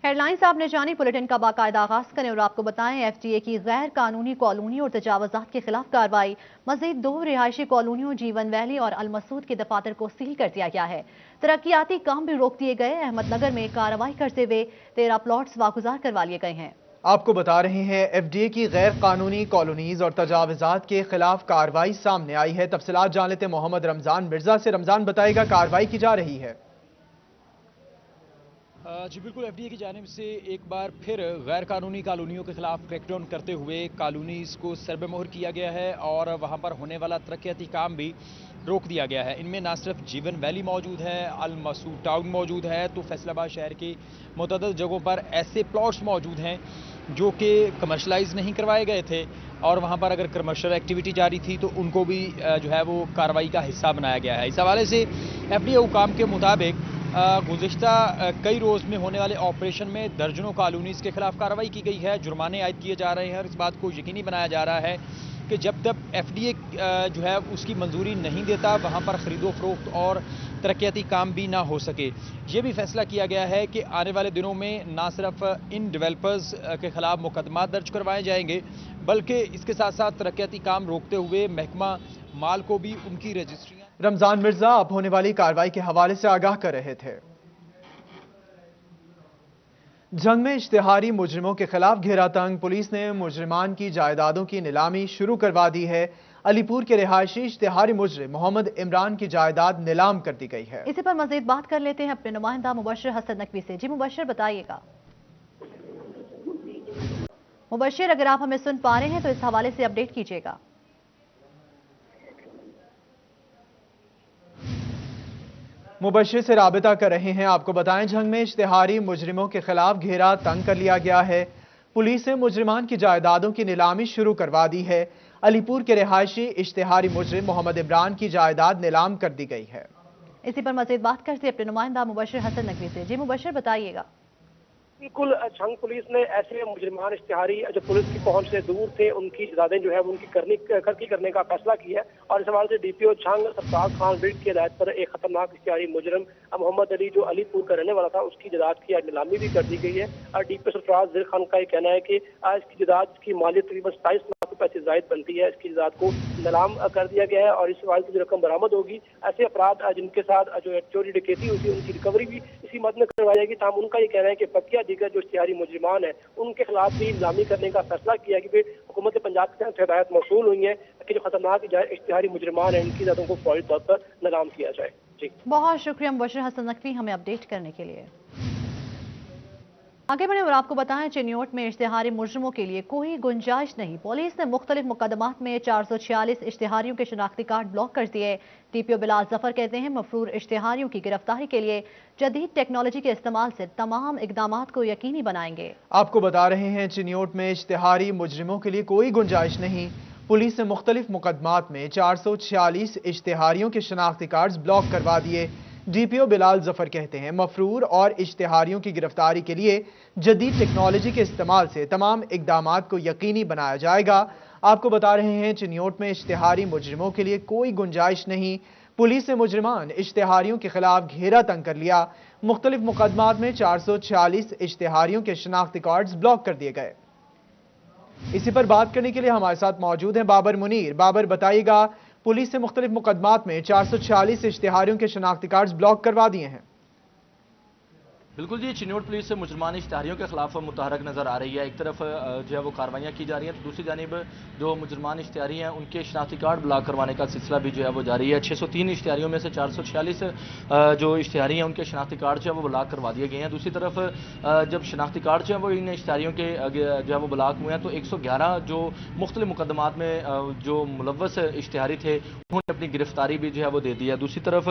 Headlines आपने जानी, bulletin का बाकायदा आगाज करें और आपको बताएं एफडीए की गैर कानूनी कॉलोनी और तजावजात के खिलाफ कार्रवाई। मजीद 2 रिहायशी कॉलोनियों जीवन वैली और अलमसूद के दफातर को सील कर दिया गया है। तरक्याती काम भी रोक दिए गए। अहमदनगर में कार्रवाई करते हुए 13 प्लॉट्स वागुजार करवा लिए गए हैं। आपको बता रहे हैं एफडीए की गैर कानूनी कॉलोनीज और तजावजात के खिलाफ कार्रवाई सामने आई है। तफसीलात जान लेते मोहम्मद रमजान मिर्जा से। रमजान, बताएगा कार्रवाई की जा रही है। जी बिल्कुल, एफडीए की जानिब से एक बार फिर गैर कानूनी कॉलोनियों के खिलाफ क्रैकडाउन करते हुए कॉलोनीज़ को सरबेमोहर किया गया है और वहाँ पर होने वाला तरक्याती काम भी रोक दिया गया है। इनमें ना सिर्फ जीवन वैली मौजूद है, अल मसूद टाउन मौजूद है, तो फैसलाबाद शहर की मुतअद्दिद जगहों पर ऐसे प्लॉट्स मौजूद हैं जो कि कमर्शलाइज नहीं करवाए गए थे और वहाँ पर अगर कमर्शियल एक्टिविटी जारी थी तो उनको भी जो है वो कार्रवाई का हिस्सा बनाया गया है। इस हवाले से एफडीए हुकाम के मुताबिक गुज़िश्ता कई रोज़ में होने वाले ऑपरेशन में दर्जनों कॉलोनीज़ के खिलाफ कार्रवाई की गई है, जुर्माने आयद किए जा रहे हैं और इस बात को यकीनी बनाया जा रहा है कि जब तक एफडीए जो है उसकी मंजूरी नहीं देता वहाँ पर ख़रीदो फरोख्त और तरक्याती काम भी ना हो सके। ये भी फैसला किया गया है कि आने वाले दिनों में ना सिर्फ इन डेवलपर्स के खिलाफ मुकदमा दर्ज करवाए जाएंगे बल्कि इसके साथ साथ तरक्याती काम रोकते हुए महकमा माल को भी उनकी रजिस्ट्रियाँ। रमजान मिर्जा अब होने वाली कार्रवाई के हवाले से आगाह कर रहे थे। जंग में इश्तिहारी मुजरिमों के खिलाफ घेरा तंग। पुलिस ने मुजरिमान की जायदादों की नीलामी शुरू करवा दी है। अलीपुर के रिहायशी इश्तिहारी मुजरिम मोहम्मद इमरान की जायदाद नीलाम कर दी गई है। इसी पर मजीद बात कर लेते हैं अपने नुमाइंदा मुबश्शिर हसन नकवी से। जी मुबश्शिर, बताइएगा। मुबश्शिर, अगर आप हमें सुन पा रहे हैं तो इस हवाले से अपडेट कीजिएगा। मुबश्शिर से राबिता कर रहे हैं। आपको बताएं, जंग में इश्तिहारी मुजरिमों के खिलाफ घेरा तंग कर लिया गया है। पुलिस ने मुजरिमान की जायदादों की नीलामी शुरू करवा दी है। अलीपुर के रिहायशी इश्तिहारी मुजरिम मोहम्मद इमरान की जायदाद नीलाम कर दी गई है। इसी पर मजीद बात करते हैं अपने नुमाइंदा मुबश्शिर हसन नकवी से। जी मुबश्शिर, बताइएगा। बिल्कुल, छंग पुलिस ने ऐसे मुजरिमान इश्तिहारी जो पुलिस की पहुंच से दूर थे उनकी जायदादें जो है उनकी करने का फैसला किया है और इस हवाले से डीपीओ छंग सरफराज खान बिट की हिदायत पर एक खतरनाक इश्तिहारी मुजरिम मोहम्मद अली जो अलीपुर का रहने वाला था उसकी जायदाद की नीलामी भी कर दी गई है। और डीपीओ सरफराज जिर खान का ये कहना है कि इसकी जायदाद की मालियत तकरीबन 27 लाख रुपए से जायद बनती है। इसकी जायदाद को नीलाम कर दिया गया है और इस हवाले से जो रकम बरामद होगी ऐसे अपराध जिनके साथ जो चोरी डकैती हुई थी उनकी रिकवरी भी इसी मद में करवाई जाएगी। ताहम उनका ये कहना है कि बकिया दीगर जो इश्तिहारी मुजरिमान है उनके खिलाफ भी नीलामी करने का फैसला किया कि हुकूमत पंजाब की तरफ से हिदायत मौसूल हुई है कि जो खतरनाक इश्तिहारी मुजरिमान है इनकी जायदादों को फौरी तौर पर नीलाम किया जाए। जी बहुत शुक्रिया मुबश्शिर हसन नकवी हमें अपडेट करने के लिए। आगे बढ़े और आपको बताएं, चिन्योट में इश्तिहारी मुजरिमों के लिए कोई गुंजाइश नहीं। पुलिस ने मुख्तलिफ मुकदमात में 446 इश्तिहारियों के शनाख्ती कार्ड ब्लॉक कर दिए। डीपीओ बिलाल जफर कहते हैं मफरूर इश्तिहारियों की गिरफ्तारी के लिए जदीद टेक्नोलॉजी के इस्तेमाल से तमाम इकदाम को यकीनी बनाएंगे। आपको बता रहे हैं, चिन्योट में इश्तिहारी मुजरिमों के लिए कोई गुंजाइश नहीं। पुलिस ने मुख्तलिफ मुकदमात में 446 इश्तिहारियों के शनाख्ती कार्ड ब्लॉक करवा दिए। डीपीओ बिलाल जफर कहते हैं मफरूर और इश्तिहारियों की गिरफ्तारी के लिए जदीद टेक्नोलॉजी के इस्तेमाल से तमाम इकदाम को यकीनी बनाया जाएगा। आपको बता रहे हैं, चिन्योट में इश्तिहारी मुजरिमों के लिए कोई गुंजाइश नहीं। पुलिस ने मुजरिमान इश्तिहारियों के खिलाफ घेरा तंग कर लिया। मुख्तलिफ मुकदमात में 446 इश्तिहारियों के शनाख्ती कार्ड ब्लॉक कर दिए गए। इसी पर बात करने के लिए हमारे साथ मौजूद हैं बाबर मुनीर। बाबर, बताइएगा, पुलिस ने मुख्तलिफ मुकदमात में 446 इश्तिहारियों के शनाख्ती कार्ड ब्लॉक करवा दिए हैं। बिल्कुल जी, चिन्योट पुलिस से मुजरमान इश्तिहारियों के खिलाफ मुतहरक नज़र आ रही है। एक तरफ जो है वो कार्रवाइयाँ की जा रही हैं तो दूसरी जानिब जो मुजरमान इश्तिहारी हैं उनके शनाख्ती कार्ड ब्लॉक करवाने का सिलसिला भी जो है वो जारी है। 603 इश्तिहारियों में से 446 जो इश्तिहारी हैं उनके शनाख्ती कार्ड जो है वो ब्लॉक करवा दिए गए हैं। दूसरी तरफ जब शनाख्ती कार्ड जो है वो इन इश्तिहारियों के जो है वो ब्लॉक हुए हैं तो 111 जो मुख्तलिफ मुकदमात में जो मुलव्वस इश्तिहारी थे उन्होंने अपनी गिरफ्तारी भी जो है वो दे दी है। दूसरी तरफ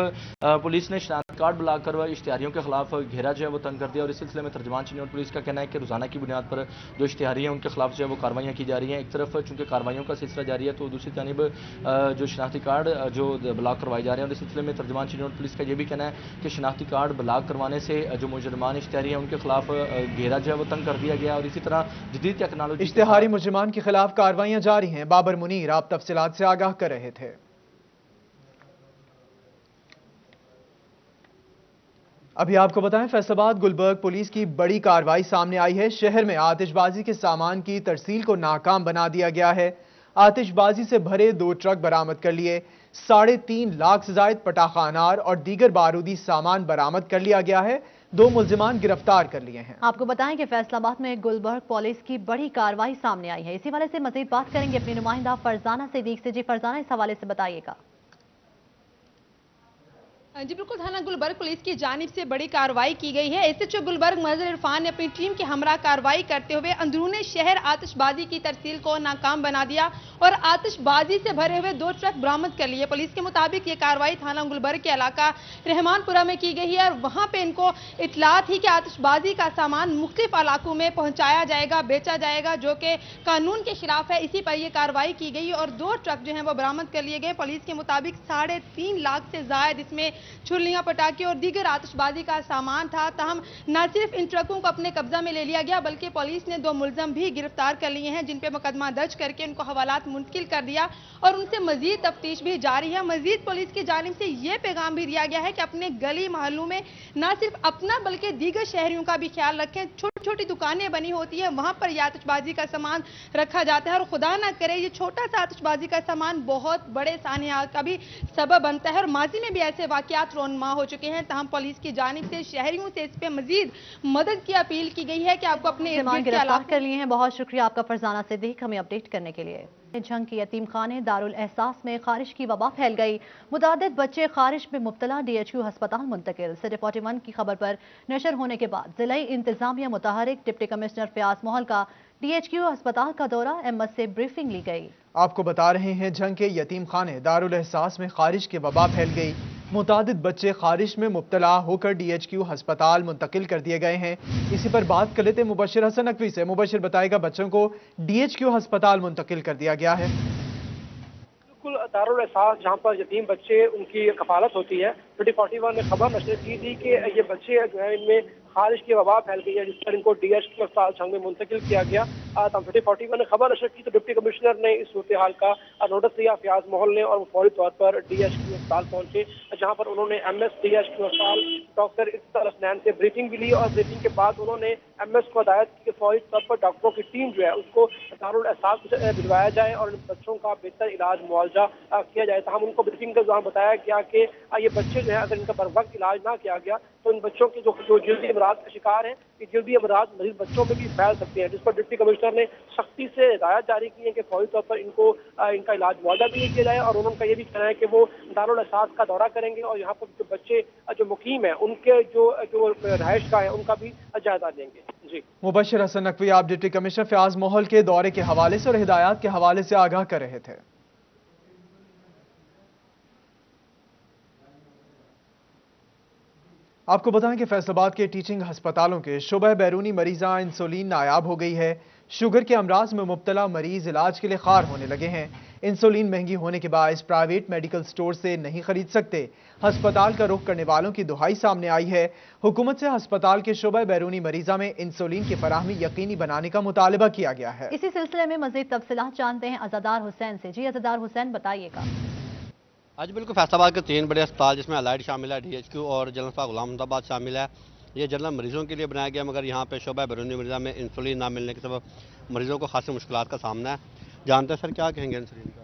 पुलिस ने शनाख्ती कार्ड ब्लॉक कर इश्तिहारियों के खिलाफ घेरा जो है वो तंग कर दिया और इस सिलसिले में तर्जुमान चिन्योट पुलिस का कहना है कि रोजाना की बुनियाद पर जो इश्तिहारी हैं उनके खिलाफ जो है वो कार्रवाइयाँ की जा रही हैं। एक तरफ चूंकि कार्रवाइयों का सिलसिला जारी है तो दूसरी जानिब जो शनाख्ती कार्ड जो ब्लॉक करवाए जा रहे हैं और इस सिलसिले में तर्जुमान चिन्योट पुलिस का ये भी कहना है कि शनाख्ती कार्ड ब्लॉक करवाने से जो मुजरमान इश्तिहारी हैं उनके खिलाफ घेरा जो है वो तंग कर दिया गया और इसी तरह जदीद टेक्नोलॉजी इश्तिहारी मुजरमान के खिलाफ कार्रवाइयाँ जारी हैं। बाबर मुनीर, आप तफसीलात से आगाह कर रहे थे। ابھی آپ کو بتائیں فیصلاباد گلبرگ پولیس کی بڑی کارروائی سامنے آئی ہے۔ شہر میں آتش بازی کے سامان کی ترسیل کو ناکام بنا دیا گیا ہے۔ آتش بازی سے بھرے 2 ٹرک برآمد کر لیے، 3.5 لاکھ سے زائد پٹاخہ انار اور دیگر بارودی سامان برآمد کر لیا گیا ہے۔ 2 ملزمان گرفتار کر لیے ہیں۔ آپ کو بتائیں کہ فیصل آباد میں گلبرگ پولیس کی بڑی کارروائی سامنے آئی ہے۔ اسی حوالے سے مزید بات کریں گے اپنی نمائندہ فرزانہ صدیق سے۔ جی فرزانہ، اس حوالے سے بتائیے گا۔ جی بالکل، تھانہ گلبرگ پولیس کی جانب سے بڑی کارروائی کی گئی ہے۔ ایس ایچ او گلبرگ مظہر عرفان نے اپنی ٹیم کے ہمراہ کارروائی کرتے ہوئے اندرون شہر آتش بازی کی ترسیل کو ناکام بنا دیا اور آتش بازی سے بھرے ہوئے 2 ٹرک برآمد کر لیے۔ پولیس کے مطابق یہ کارروائی تھانہ گلبرگ کے علاقہ رحمان پورہ میں کی گئی ہے اور وہاں پہ ان کو اطلاع تھی کہ آتش بازی کا سامان مختلف علاقوں میں پہنچایا جائے گا، بیچا جائے گا، جو کہ قانون کے خلاف ہے۔ اسی پر یہ کارروائی کی گئی اور 2 ٹرک جو ہیں وہ برآمد کر لیے گئے۔ پولیس کے مطابق 3.5 لاکھ سے زائد اس میں چھریاں، پٹاخے اور دیگر آتش بازی کا سامان تھا۔ تاہم نہ صرف ان ٹرکوں کو اپنے قبضہ میں لے لیا گیا بلکہ پولیس نے 2 ملزم بھی گرفتار کر لیے ہیں، جن پہ مقدمہ درج کر کے ان کو حوالات منتقل کر دیا اور ان سے مزید تفتیش بھی جاری ہے۔ مزید پولیس کی جانب سے یہ پیغام بھی دیا گیا ہے کہ اپنے گلی محلوں میں نہ صرف اپنا بلکہ دیگر شہریوں کا بھی خیال رکھیں۔ چھوٹی چھوٹی دکانیں بنی ہوتی ہیں، وہاں پر یہ آتش بازی کا سامان رکھا جاتا ہے اور خدا نہ کرے یہ چھوٹا سا آتش بازی کا سامان بہت بڑے سانحات کا بھی سبب بنتا ہے اور ماضی میں بھی ایسے واقعات رونما ہو چکے ہیں۔ تاہم پولیس کی جانب سے شہریوں سے اس پہ مزید مدد کی اپیل کی گئی ہے کہ آپ کو اپنے گرفتار کر لیے ہیں۔ بہت شکریہ آپ کا فرزانہ صدیق ہمیں اپڈیٹ کرنے کے لیے۔ جھنگ کے یتیم خانے دارالاحساس میں خارش کی وبا پھیل گئی، متعدد بچے خارش میں مبتلا، ڈی ایچ کیو ہسپتال منتقل۔ سٹی 41 کی خبر پر نشر ہونے کے بعد ضلعی انتظامیہ متحرک ڈپٹی کمشنر فیاض محل کا ڈی ایچ کیو ہسپتال کا دورہ، ایم ایس سے بریفنگ لی گئی۔ آپ کو بتا رہے ہیں جھنگ کے یتیم خانے دارالاحساس میں خارش کی وبا پھیل گئی، متعدد بچے خارش میں مبتلا ہو کر ڈی ایچ کیو ہسپتال منتقل کر دیے گئے ہیں۔ اسی پر بات کر لیتے مبشر حسن نقوی سے۔ مبشر بتائے گا بچوں کو ڈی ایچ کیو ہسپتال منتقل کر دیا گیا ہے۔ بالکل، دارالاحساس جہاں پر یتیم بچے ان کی کفالت ہوتی ہے، 41 نے خبر نشر کی تھی کہ یہ بچے جو ہے ان میں خارش کی وبا پھیل گئی ہے، جس پر ان کو ڈی ایچ کیو ہسپتال جھنگ میں منتقل کیا گیا۔ 41 نے خبر نشر کی تو ڈپٹی کمشنر نے اس صورتحال کا نوٹس لیا فیاض محل نے اور وہ فوری طور پر ڈی ایچ کیو ہسپتال پہنچے، جہاں پر انہوں نے M S D H Q ہسپتال ڈاکٹر افتخار حسنین سے بریفنگ بھی لی اور بریفنگ کے بعد انہوں نے ایم ایس کو ہدایت کی کہ فوری طور پر ڈاکٹروں کی ٹیم جو ہے اس کو دارالاحساس بھجوایا جائے اور ان بچوں کا بہتر علاج معالجہ کیا جائے۔ تاہم ان کو بریفنگ کے دوران بتایا گیا کہ یہ بچے جو ہے اگر ان کا بر وقت علاج نہ کیا گیا تو ان بچوں کے جو جلدی امراض کا شکار ہیں، یہ جلدی امراض مریض بچوں میں بھی پھیل سکتے ہیں، جس پر ڈپٹی کمشنر نے سختی سے ہدایت جاری کی ہے کہ فوری طور پر ان کو ان کا علاج معالجہ بھی کیا جائے اور انہوں کا یہ بھی کہنا ہے کہ وہ دارالاحساس کا دورہ کریں گے اور یہاں پر جو بچے جو مقیم ہیں ان کے جو رہائش گاہ ہیں ان کا بھی جائزہ لیں گے۔ جی مبشر حسن نقوی آپ ڈپٹی کمشنر فیاض محل کے دورے کے حوالے سے اور ہدایات کے حوالے سے آگاہ کر رہے تھے۔ آپ کو بتائیں کہ فیصل آباد کے ٹیچنگ ہسپتالوں کے شعبہ بیرونی مریضہ انسولین نایاب ہو گئی ہے۔ شوگر کے امراض میں مبتلا مریض علاج کے لیے خوار ہونے لگے ہیں۔ انسولین مہنگی ہونے کے باعث پرائیویٹ میڈیکل سٹور سے نہیں خرید سکتے۔ ہسپتال کا رخ کرنے والوں کی دہائی سامنے آئی ہے۔ حکومت سے ہسپتال کے شعبہ بیرونی مریضہ میں انسولین کی فراہمی یقینی بنانے کا مطالبہ کیا گیا ہے۔ اسی سلسلے میں مزید تفصیلات جانتے ہیں عزادار حسین سے۔ جی عزادار حسین، بتائیے گا۔ آج بالکل فیصل آباد کے 3 بڑے اسپتال جس میں الائڈ شامل ہے، ڈی ایچ کیو اور جنرل اسپتال غلام محمد آباد شامل ہے، یہ جنرل مریضوں کے لیے بنایا گیا، مگر یہاں پہ شعبہ بیرونی مریضہ میں انسولین نہ ملنے کے سبب مریضوں کو خاصی مشکلات کا سامنا ہے۔ جانتے ہیں سر کیا کہیں گے انسولین کا؟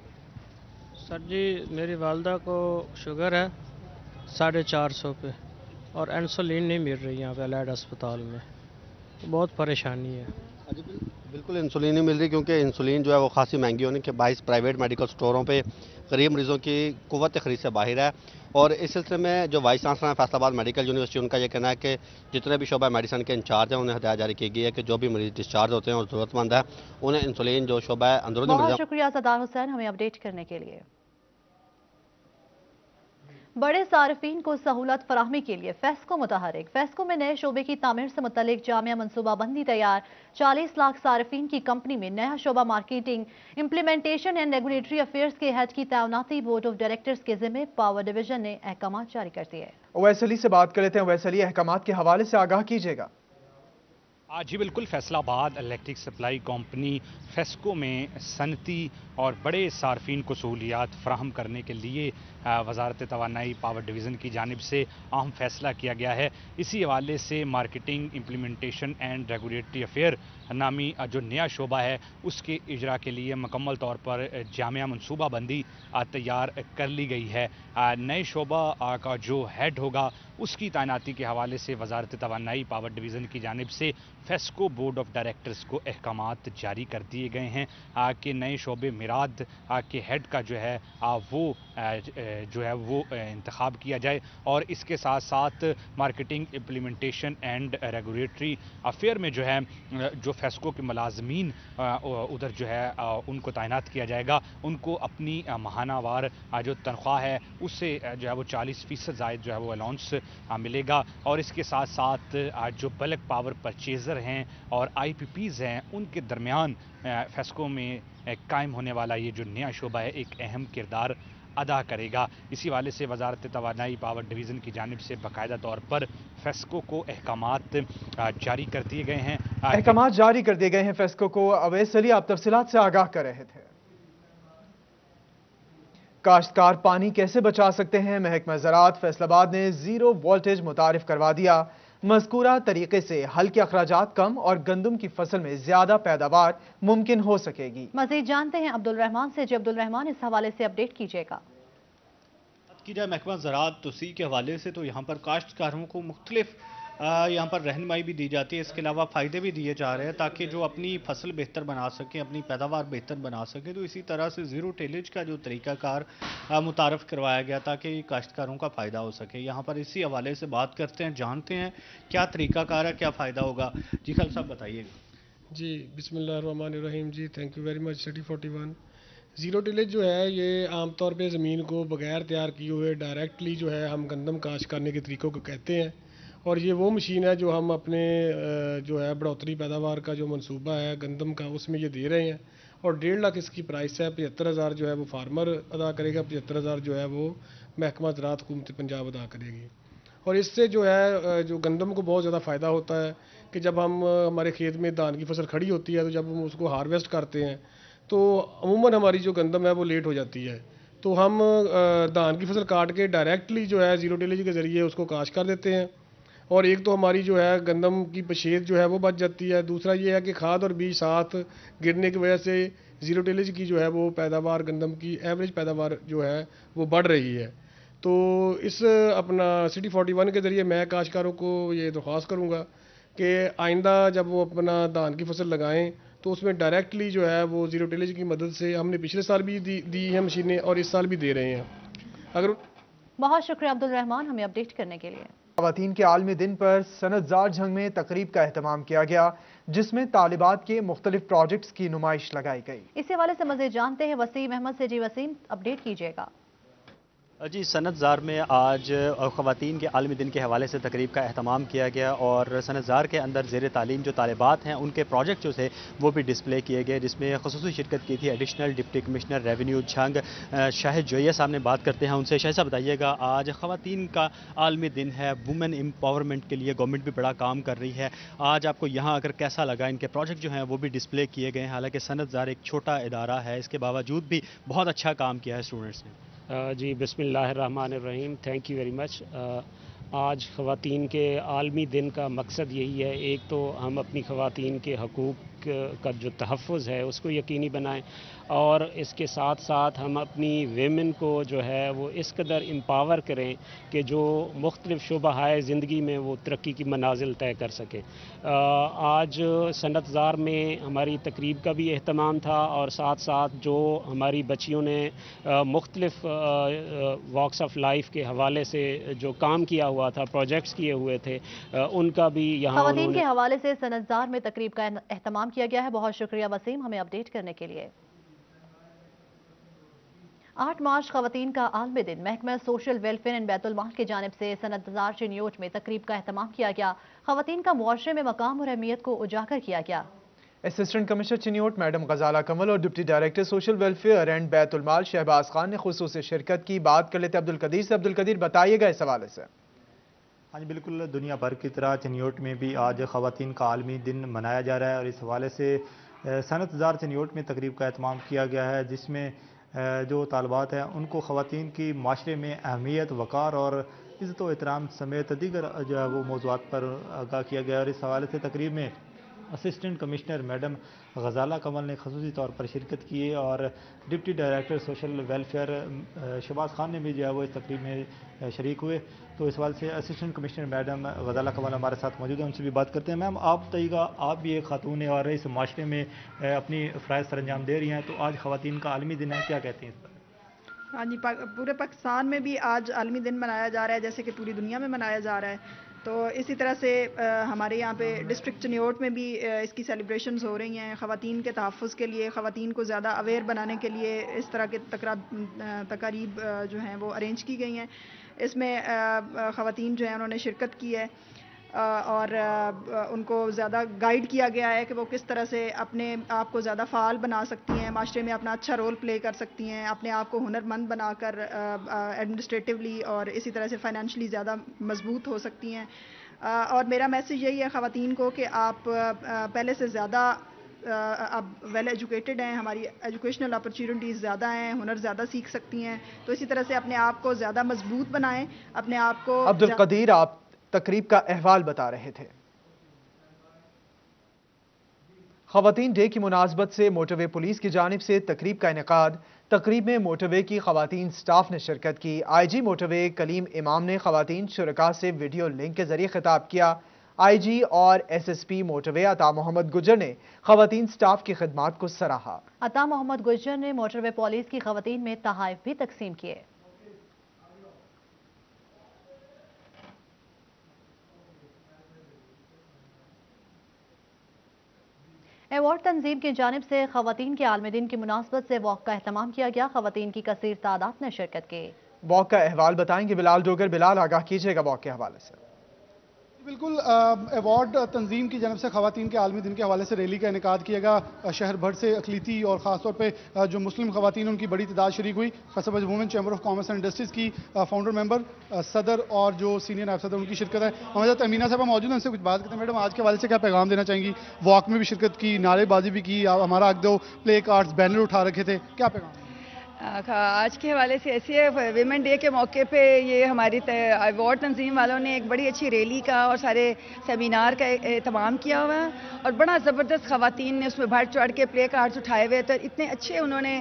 سر جی میری والدہ کو شوگر ہے 450 پہ اور انسولین نہیں مل رہی یہاں پہ الائڈ اسپتال میں، بہت پریشانی ہے۔ بالکل انسولین نہیں مل رہی کیونکہ انسولین جو ہے وہ خاصی مہنگی ہونے کے باعث پرائیویٹ میڈیکل سٹوروں پہ غریب مریضوں کی قوت خرید سے باہر ہے۔ اور اس سلسلے میں جو وائس چانسلر ہیں فیصل آباد میڈیکل یونیورسٹی، ان کا یہ کہنا ہے کہ جتنے بھی شعبہ میڈیسن کے انچارج ہیں انہیں ہدایت جاری کی گئی ہے کہ جو بھی مریض ڈسچارج ہوتے ہیں اور ضرورت مند ہے انہیں انسولین جو شعبہ ہے اندرونی بہت مریضوں شکریہ عزادار حسین ہمیں اپڈیٹ کرنے کے لیے۔ بڑے صارفین کو سہولت فراہمی کے لیے فیسکو متحرک۔ فیسکو میں نئے شعبے کی تعمیر سے متعلق جامع منصوبہ بندی تیار۔ 40 لاکھ صارفین کی کمپنی میں نیا شعبہ marketing, implementation and regulatory affairs کے ہیڈ کی تعیناتی بورڈ آف ڈائریکٹرز کے ذمہ پاور ڈویژن نے احکامات جاری کر دیے۔ اویس علی سے بات کر لیتے ہیں۔ اویس علی، احکامات کے حوالے سے آگاہ کیجیے گا۔ जी बिल्कुल, Faisalabad electric supply company FESCO में सनती और बड़े सार्फिन को सहूलियात फराहम करने के लिए वजारत तवानाई पावर डिवीज़न की जानिब से अहम फैसला किया गया है। इसी हवाले से marketing, implementation and regulatory affair नामी जो नया शोबा है उसके इजरा के लिए मुकम्मल तौर पर जामिया मनसूबा बंदी तैयार कर ली गई है। नए शोबा का जो हेड होगा उसकी तैनाती के हवाले से वजारत तवानाई पावर डिवीज़न की जानिब से फेस्को बोर्ड ऑफ डायरेक्टर्स को अहकामात जारी कर दिए गए हैं कि नए शोबे मिराद के हेड का जो है वो इंतखाब किया जाए और इसके साथ साथ marketing, implementation and regulatory affair में जो है जो फेस्को के मुलाजमीन उधर जो है उनको तैनात किया जाएगा। उनको अपनी माहानावार जो तनख्वाह है उससे जो है वो 40% ज़ायद जो है वो अलाउंस मिलेगा और इसके साथ साथ जो बल्क पावर परचेज़र हैं और IPPs हैं उनके दरमियान फेस्को में कायम होने वाला ये जो नया शोबा है एक अहम किरदार अदा करेगा। इसी वाले से वजारत तवानाई पावर डिवीज़न की जानिब से बाकायदा तौर पर फेस्को को अहकामात जारी कर दिए गए हैं। अहकामात जारी कर दिए गए हैं फेस्को को। अवैस अली, आप तफसीलात से आगाह कर रहे थे। काश्तकार पानी कैसे बचा सकते हैं? महकमा ज़राअत फैसलाबाद ने जीरो वोल्टेज मुतारिफ करवा दिया। मज़कूरा तरीके से हल के अखराजात कम और गंदम की फसल में ज्यादा पैदावार मुमकिन हो सकेगी। मज़ीद जानते हैं अब्दुल रहमान से। जी अब्दुल रहमान, इस हवाले से अपडेट कीजिएगा। की जाए महकमा ज़राअत तोसी के हवाले से तो यहाँ पर काश्तकारों को मुख्तलिफ यहाँ पर रहनुमाई भी दी जाती है, इसके अलावा फ़ायदे भी दिए जा रहे हैं ताकि जो अपनी फसल बेहतर बना सकें, अपनी पैदावार बेहतर बना सकें। तो इसी तरह से ज़ीरो टिलेज का जो तरीक़ाकार मुतारफ़ करवाया गया ताकि काश्तकारों का फ़ायदा हो सके। यहाँ पर इसी हवाले से बात करते हैं, जानते हैं क्या तरीक़ाकार है, क्या फ़ायदा होगा। जी खालिद साहब बताइएगा। जी बिस्मिल्लाहिर्रहमानिर्रहीम। जी thank you very much. 3041 zero tillage जो है ये आमतौर पे ज़मीन को बगैर तैयार किए हुए डायरेक्टली जो है हम गंदम काश्त करने के तरीक़ों को कहते हैं और ये वो मशीन है जो हम अपने जो है बढ़ोतरी पैदावार का जो मंसूबा है गंदम का उसमें ये दे रहे हैं और 1.5 लाख इसकी प्राइस है। 75,000 जो है वो फार्मर अदा करेगा, 75,000 जो है वो महकमा ज़राअत हुकूमत पंजाब अदा करेगी। और इससे जो है जो गंदम को बहुत ज़्यादा फ़ायदा होता है कि जब हम हमारे खेत में धान की फसल खड़ी होती है तो जब हम उसको हार्वेस्ट करते हैं तो अमूमन हमारी जो गंदम है वो लेट हो जाती है, तो हम धान की फसल काट के डायरेक्टली जो है ज़ीरो टिलेज के ज़रिए उसको काश्त कर देते हैं और एक तो हमारी जो है गंदम की पशेद जो है वो बच जाती है, दूसरा ये है कि खाद और बीज साथ गिरने की वजह से ज़ीरो टिलेज की जो है वो पैदावार गंदम की एवरेज पैदावार जो है वो बढ़ रही है। तो इस अपना सिटी 41 के ज़रिए मैं काश्तकारों को ये दरख्वास्त करूँगा कि आइंदा जब वो अपना धान की फसल लगाएं तो उसमें डायरेक्टली जो है वो ज़ीरो टिलेज की मदद से हमने पिछले साल भी दी हैं मशीनें और इस साल भी दे रहे हैं। अगर बहुत शुक्रिया अब्दुल रहमान हमें अपडेट करने के लिए। ख़वातीन के आलमी दिन पर सनतजार झंग में तकरीब का एहतमाम किया गया जिसमें तालिबात के मुख्तलिफ प्रोजेक्ट्स की नुमाइश लगाई गई। इसी हवाले से मज़ीद जानते हैं वसीम अहमद से। जी वसीम, अपडेट कीजिएगा। जी सनतजार में आज ख़वातीन के आलमी दिन के हवाले से तकरीब का एहतमाम किया गया और सनतजार के अंदर ज़ेर तालीम जो तालिबात हैं उनके प्रोजेक्ट जो थे वो भी डिस्प्ले किए गए जिसमें ख़ुसूसी शिरकत की थी additional deputy commissioner revenue Jhang Shahid Zoya साहब ने। बात करते हैं उनसे। शाहिद साहब बताइएगा, आज ख़वातीन का आलमी दिन है, वुमेन एम्पावरमेंट के लिए गवर्नमेंट भी बड़ा काम कर रही है, आज आपको यहाँ आकर कैसा लगा? इनके प्रोजेक्ट जो हैं वो भी डिस्प्ले किए गए हैं, हालाँकि सनतजार एक छोटा इदारा है, इसके बावजूद भी बहुत अच्छा काम किया है स्टूडेंट्स ने। जी बिस्मिल्लाहिर्रहमानिर्रहीम। Thank you very much. आज ख़वातीन के आलमी दिन का मकसद यही है, एक तो हम अपनी ख़वातीन के हकूक़ का जो तहफ़्फ़ुज़ है उसको यकीनी बनाएं और इसके साथ साथ हम अपनी वेमेन को जो है वो इस कदर एम्पावर करें कि जो मुख्तलिफ़ शुबहाए ज़िंदगी में वो तरक्की की मनाजिल तय कर सकें। आज सनतजार में हमारी तकरीब का भी एहतमाम था और साथ साथ जो हमारी बच्चियों ने मुख्तलिफ़ वॉक्स ऑफ लाइफ के हवाले से जो काम किया हुआ था, प्रोजेक्ट्स किए हुए थे, उनका भी यहाँ ख़वातीन के हवाले से सनतजार में तकरीब का एहतमाम किया गया है। बहुत शुक्रिया वसीम हमें अपडेट करने के लिए। 8 मार्च ख़वातीन का आलमी दिन महकमा सोशल वेलफेयर एंड बैतुल माल की जानिब से सनतजार चिन्योट में तकरीब का एहतमाम किया गया। ख़वातीन का मुआशरे में मकाम और अहमियत को उजागर किया गया। Assistant commissioner Chiniot madam Ghazala Kamal और deputy director social welfare and Baitul Maal Shahbaz Khan ने खुसूसी शिरकत की। बात कर लेते अब्दुल कदीर से। अब्दुल कदीर, बताइएगा इस हवाले से। ہاں جی بالکل، دنیا بھر کی طرح چنیوٹ میں بھی آج خواتین کا عالمی دن منایا جا رہا ہے، اور اس حوالے سے صنعت زار چنیوٹ میں تقریب کا اہتمام کیا گیا ہے، جس میں جو طالبات ہیں ان کو خواتین کی معاشرے میں اہمیت، وقار اور عزت و احترام سمیت دیگر جو ہے وہ موضوعات پر آگاہ کیا گیا، اور اس حوالے سے تقریب میں assistant commissioner madam Ghazala Kamal نے خصوصی طور پر شرکت کی، اور deputy director social welfare Shahbaz Khan نے بھی جو ہے وہ اس تقریب میں شریک ہوئے۔ تو اس حوالے سے اسسٹنٹ کمشنر میڈم غزالہ کمل ہمارے ساتھ موجود ہیں، ان سے بھی بات کرتے ہیں۔ میم آپ بتائیے گا، آپ بھی ایک خاتون ہیں اور اس معاشرے میں اپنی فرائض سر انجام دے رہی ہیں، تو آج خواتین کا عالمی دن ہے، کیا کہتے ہیں اس پر؟ ہاں جی، پورے پاکستان میں بھی آج عالمی دن منایا جا رہا ہے، جیسے کہ پوری دنیا میں منایا جا رہا ہے۔ تو اسی طرح سے ہمارے یہاں پہ ڈسٹرکٹ چنیوٹ میں بھی اس کی سیلیبریشنز ہو رہی ہیں، خواتین کے تحفظ کے لیے، خواتین کو زیادہ اویئر بنانے کے لیے اس طرح کے تقاریب جو ہیں وہ ارینج کی گئی ہیں۔ اس میں خواتین جو ہیں انہوں نے شرکت کی ہے، اور ان کو زیادہ گائیڈ کیا گیا ہے کہ وہ کس طرح سے اپنے آپ کو زیادہ فعال بنا سکتی ہیں، معاشرے میں اپنا اچھا رول پلے کر سکتی ہیں، اپنے آپ کو ہنرمند بنا کر ایڈمنسٹریٹولی اور اسی طرح سے فائنینشلی زیادہ مضبوط ہو سکتی ہیں۔ اور میرا میسیج یہی ہے خواتین کو کہ آپ پہلے سے زیادہ اب ویل ایجوکیٹڈ ہیں، ہماری ایجوکیشنل اپرچونیٹیز زیادہ ہیں، ہنر زیادہ سیکھ سکتی ہیں، تو اسی طرح سے اپنے آپ کو زیادہ مضبوط بنائیں، اپنے آپ کو۔ عبدالقدیر، آپ تقریب کا احوال بتا رہے تھے۔ خواتین ڈے کی مناسبت سے موٹر وے پولیس کی جانب سے تقریب کا انعقاد۔ تقریب میں موٹر وے کی خواتین سٹاف نے شرکت کی۔ آئی جی موٹر وے کلیم امام نے خواتین شرکاء سے ویڈیو لنک کے ذریعے خطاب کیا۔ آئی جی اور ایس ایس پی موٹر وے عطا محمد گجر نے خواتین سٹاف کی خدمات کو سراہا۔ عطا محمد گجر نے موٹر وے پولیس کی خواتین میں تحائف بھی تقسیم کیے۔ ایوارڈ تنظیم کی جانب سے خواتین کے عالمی دن کی مناسبت سے واک کا اہتمام کیا گیا۔ خواتین کی کثیر تعداد نے شرکت کی۔ واک کا احوال بتائیں گے بلال ڈوگر۔ بلال، آگاہ کیجیے گا واک کے حوالے سے۔ بالکل، ایوارڈ تنظیم کی جانب سے خواتین کے عالمی دن کے حوالے سے ریلی کا انعقاد کیا گیا۔ شہر بھر سے اقلیتی اور خاص طور پہ جو مسلم خواتین ان کی بڑی تعداد شریک ہوئی۔ قصبہ women chamber of commerce and industries کی فاؤنڈر ممبر، صدر اور جو سینئر نائب صدر ان کی شرکت ہے۔ ہمارے ساتھ امینہ صاحبہ موجود ہیں، ان سے کچھ بات کرتے ہیں۔ میڈم، آج کے حوالے سے کیا پیغام دینا چاہیں گی؟ واک میں بھی شرکت کی، نعرے بازی بھی کی، ہمارا حق دو، پلے کارڈز، بینر اٹھا رکھے تھے، کیا پیغام؟ آج کے حوالے سے ایسے ویمن ڈے کے موقع پہ یہ ہماری ایوارڈ تنظیم والوں نے ایک بڑی اچھی ریلی کا اور سارے سیمینار کا اہتمام کیا ہوا ہے، اور بڑا زبردست خواتین نے اس میں بڑھ چڑھ کے پلے کارڈز اٹھائے ہوئے تھے۔ اتنے اچھے انہوں نے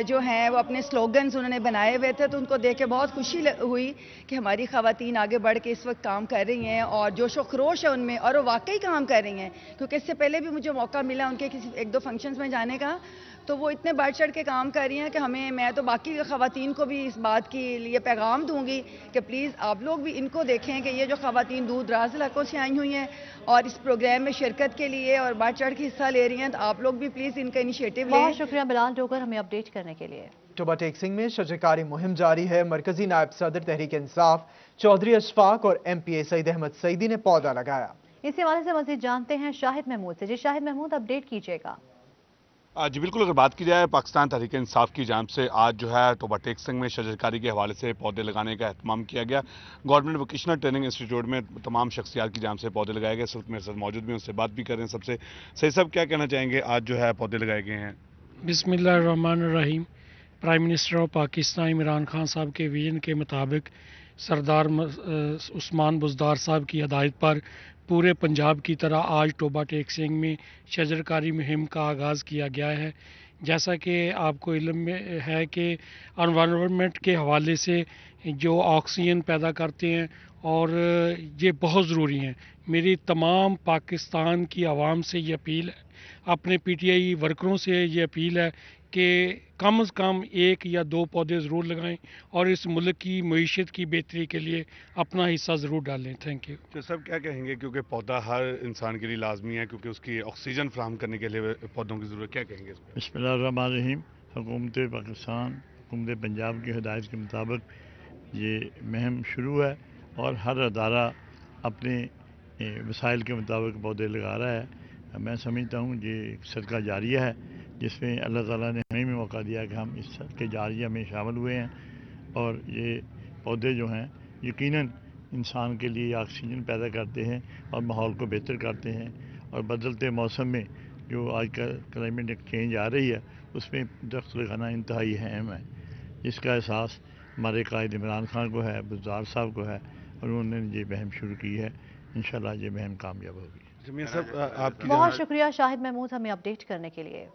جو ہیں وہ اپنے سلوگنز انہوں نے بنائے ہوئے تھے، تو ان کو دیکھ کے بہت خوشی ہوئی کہ ہماری خواتین آگے بڑھ کے اس وقت کام کر رہی ہیں، اور جوش و خروش ہے ان میں، اور وہ واقعی کام کر رہی ہیں، کیونکہ اس سے پہلے بھی مجھے موقع ملا ان کے کسی ایک دو فنکشنز میں جانے کا، تو وہ اتنے بڑھ چڑھ کے کام کر رہی ہیں کہ میں تو باقی خواتین کو بھی اس بات کے لیے پیغام دوں گی کہ پلیز آپ لوگ بھی ان کو دیکھیں کہ یہ جو خواتین دور دراز علاقوں سے آئی ہوئی ہیں اور اس پروگرام میں شرکت کے لیے اور بڑھ چڑھ کے حصہ لے رہی ہیں، تو آپ لوگ بھی پلیز ان کا انیشیٹو لیں۔ بہت شکریہ بلال ڈوگر ہمیں اپڈیٹ کرنے کے لیے۔ ٹوبہ ٹیک سنگھ میں شجرکاری مہم جاری ہے۔ مرکزی نائب صدر تحریک انصاف چودھری اشفاق اور ایم پی اے سعید احمد سعیدی نے پودا لگایا۔ اسی حوالے سے مزید جانتے ہیں شاہد محمود سے۔ جی شاہد محمود، اپڈیٹ کیجیے گا۔ جی بالکل، اگر بات کی جائے پاکستان تحریک انصاف کی جانب سے آج جو ہے ٹوبہ ٹیک سنگھ میں شجرکاری کے حوالے سے پودے لگانے کا اہتمام کیا گیا۔ گورنمنٹ ووکیشنل ٹریننگ انسٹیٹیوٹ میں تمام شخصیات کی جانب سے پودے لگائے گئے۔ اس وقت میرے ساتھ موجود بھی ان سے بات بھی کر رہے ہیں۔ سب سے صحیح صاحب، کیا کہنا چاہیں گے؟ آج جو ہے پودے لگائے گئے ہیں۔ بسم اللہ الرحمن الرحیم۔ Prime minister of Pakistan Imran Khan صاحب کے ویژن کے مطابق سردار عثمان بزدار صاحب کی ہدایت پر پورے پنجاب کی طرح آج ٹوبہ ٹیک سنگھ میں شجرکاری مہم کا آغاز کیا گیا ہے۔ جیسا کہ آپ کو علم میں ہے کہ انوائرنمنٹ کے حوالے سے جو آکسیجن پیدا کرتے ہیں اور یہ بہت ضروری ہیں۔ میری تمام پاکستان کی عوام سے یہ اپیل ہے، اپنے پی ٹی آئی ورکروں سے یہ اپیل ہے کہ کم از کم 1 یا 2 پودے ضرور لگائیں اور اس ملک کی معیشت کی بہتری کے لیے اپنا حصہ ضرور ڈالیں۔ Thank you. تو سب کیا کہیں گے، کیونکہ پودا ہر انسان کے لیے لازمی ہے، کیونکہ اس کی آکسیجن فراہم کرنے کے لیے پودوں کی ضرورت، کیا کہیں گے اس پر؟ بسم اللہ الرحمن الرحیم۔ حکومت پاکستان، حکومت پنجاب کی ہدایت کے مطابق یہ مہم شروع ہے اور ہر ادارہ اپنے وسائل کے مطابق پودے لگا رہا ہے۔ میں سمجھتا ہوں یہ ایک صدقہ جاریہ ہے، جس میں اللہ تعالیٰ نے ہمیں بھی موقع دیا کہ ہم اس صدقہ جاریہ میں شامل ہوئے ہیں، اور یہ پودے جو ہیں یقیناً इंसान के लिए ऑक्सीजन पैदा करते हैं और माहौल को बेहतर करते हैं। और बदलते मौसम में जो आज का क्लाइमेट चेंज आ रही है उसमें दरख्त लगाना इंतहाई अहम है, जिसका एहसास हमारे कायद इमरान खान को है, बुज़दार साहब को है, और उन्होंने ये मुहिम शुरू की है। इंशाल्लाह ये मुहिम कामयाब होगी। बहुत शुक्रिया शाहिद महमूद हमें अपडेट करने के लिए।